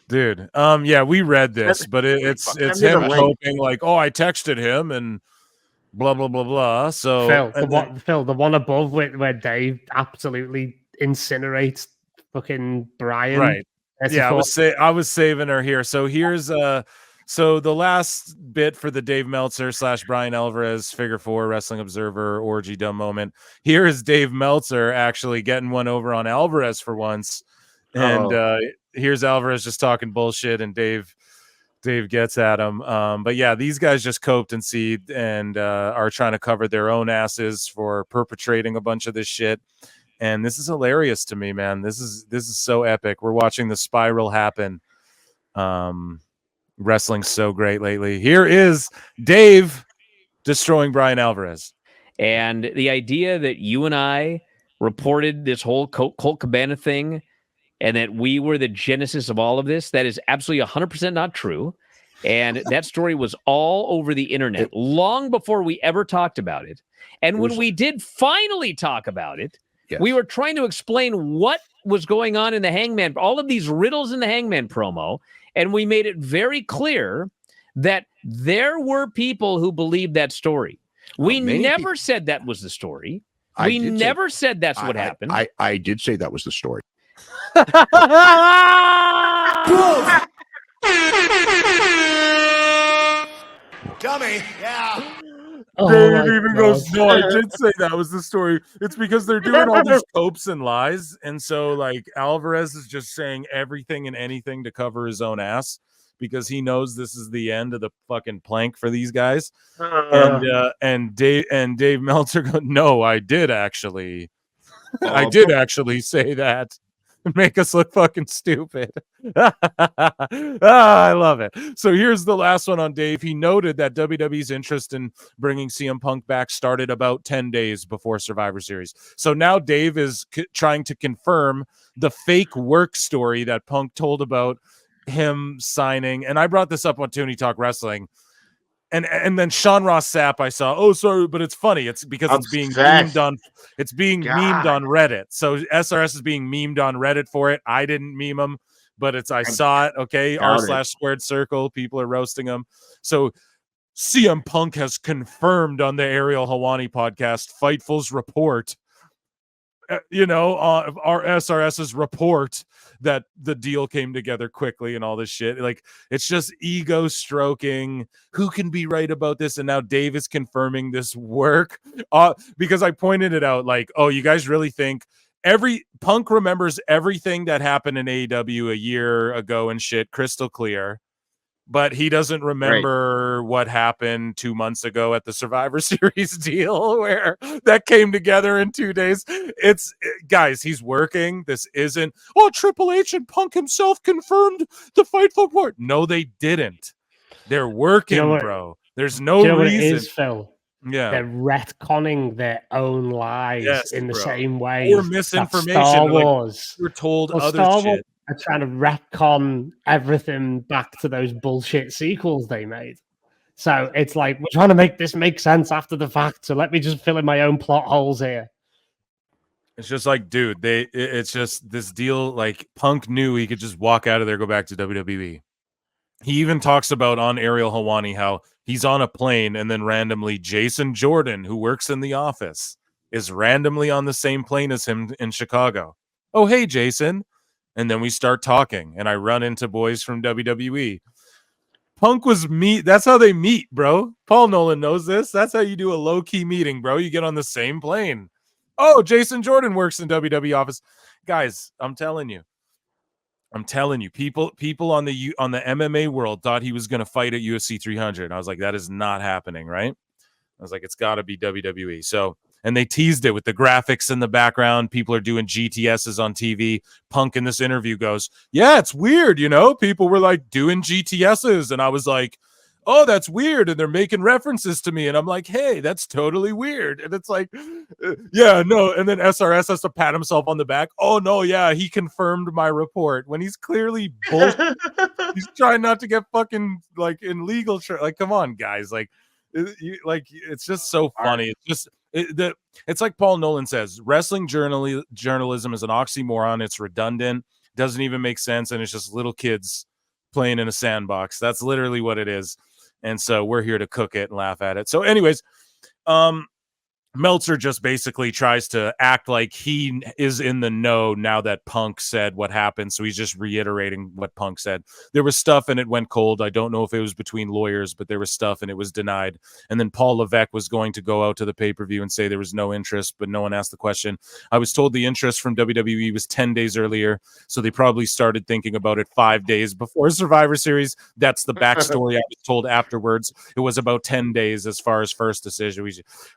Dude, yeah, we read this, but it's him hoping like, oh, I texted him and blah blah blah blah. So Phil, the one above where Dave absolutely incinerates fucking Bryan. Right. Yeah, I was saving her here. So here's so the last bit for the Dave Meltzer / Bryan Alvarez Figure 4 Wrestling Observer orgy dumb moment. Here is Dave Meltzer actually getting one over on Alvarez for once. And here's Alvarez just talking bullshit, and Dave gets at him. But yeah, these guys just coped and seethed and are trying to cover their own asses for perpetrating a bunch of this shit. And this is hilarious to me, man. This is so epic. We're watching the spiral happen. Wrestling's so great lately. Here is Dave destroying Bryan Alvarez. And the idea that you and I reported this whole Colt Cabana thing and that we were the genesis of all of this, that is absolutely 100% not true. And that story was all over the internet long before we ever talked about it. And when we did finally talk about it, we were trying to explain what was going on in the Hangman, all of these riddles in the Hangman promo. And we made it very clear that there were people who believed that story. We never said that was the story. We never said that's what happened. I did say that was the story. Dummy, yeah. Dave even goes, no, I did say that was the story. It's because they're doing all these copes and lies. And so, like, Alvarez is just saying everything and anything to cover his own ass because he knows this is the end of the fucking plank for these guys. And Dave Meltzer goes, no, I did actually. I did actually say that. Make us look fucking stupid. I love it. So here's the last one on Dave. He noted that WWE's interest in bringing CM Punk back started about 10 days before Survivor Series. So now Dave is trying to confirm the fake work story that Punk told about him signing. And I brought this up on Toonie Talk Wrestling. And then Sean Ross Sapp, I saw, oh, sorry, but it's funny. It's because it's being memed on Reddit. So SRS is being memed on Reddit for it. I didn't meme him, but I saw it. Okay. r/squared circle. People are roasting him. So CM Punk has confirmed on the Ariel Helwani podcast, Fightful's report, our SRS's report that the deal came together quickly and all this shit. Like, it's just ego stroking. Who can be right about this? And now Dave is confirming this work because I pointed it out. Like, oh, you guys really think Punk remembers everything that happened in AEW a year ago and shit, crystal clear. But he doesn't remember what happened 2 months ago at the Survivor Series deal where that came together in 2 days. Guys, he's working. This isn't, Triple H and Punk himself confirmed the Fightful report. No, they didn't. They're working, bro. There's no reason. What it is, Phil? Yeah. They're retconning their own lies in the same way. Or misinformation. Star Wars. We're told other shit. Are trying to retcon everything back to those bullshit sequels they made. So it's like, we're trying to make this make sense after the fact. So let me just fill in my own plot holes here. It's just like, dude, it's just this deal. Like, Punk knew he could just walk out of there, go back to WWE. He even talks about on Ariel Helwani how he's on a plane and then randomly Jason Jordan, who works in the office, is randomly on the same plane as him in Chicago. Oh, hey, Jason. And then we start talking, and I run into boys from WWE. Punk was meet. That's how they meet, bro. Paul Nolan knows this. That's how you do a low-key meeting, bro. You get on the same plane. Oh, Jason Jordan works in WWE office. Guys, I'm telling you, I'm telling you, people on the MMA world thought he was going to fight at UFC 300. And I was like, that is not happening, right? I was like, it's got to be WWE. So, and they teased it with the graphics in the background. People are doing GTSs on TV. Punk in this interview goes, yeah, it's weird. You know, people were like doing GTSs. And I was like, oh, that's weird. And they're making references to me. And I'm like, hey, that's totally weird. And it's like, yeah, no. And then SRS has to pat himself on the back. Oh, no, yeah, he confirmed my report when he's clearly bullshit. He's trying not to get fucking like in legal like, come on, guys. Like, it's just so funny. It's just it's like Paul Nolan says, wrestling journalism is an oxymoron. It's redundant, doesn't even make sense, and it's just little kids playing in a sandbox. That's literally what it is. And so we're here to cook it and laugh at it. So anyways, Meltzer just basically tries to act like he is in the know now that Punk said what happened. So he's just reiterating what Punk said. There was stuff and it went cold. I don't know if it was between lawyers, but there was stuff and it was denied. And then Paul Levesque was going to go out to the pay-per-view and say there was no interest, but no one asked the question. I was told the interest from WWE was 10 days earlier. So they probably started thinking about it 5 days before Survivor Series. That's the backstory I was told afterwards. It was about 10 days as far as first decision.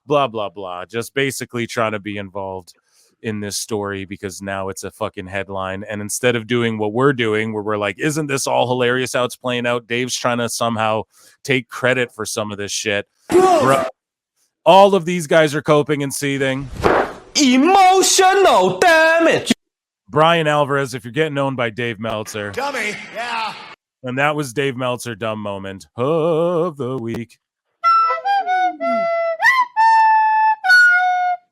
Blah, blah, blah. Just basically trying to be involved in this story because now it's a fucking headline. And instead of doing what we're doing, where we're like, isn't this all hilarious how it's playing out? Dave's trying to somehow take credit for some of this shit. All of these guys are coping and seething. Emotional damage. Bryan Alvarez, if you're getting owned by Dave Meltzer. Dummy. Yeah. And that was Dave Meltzer dumb moment of the week.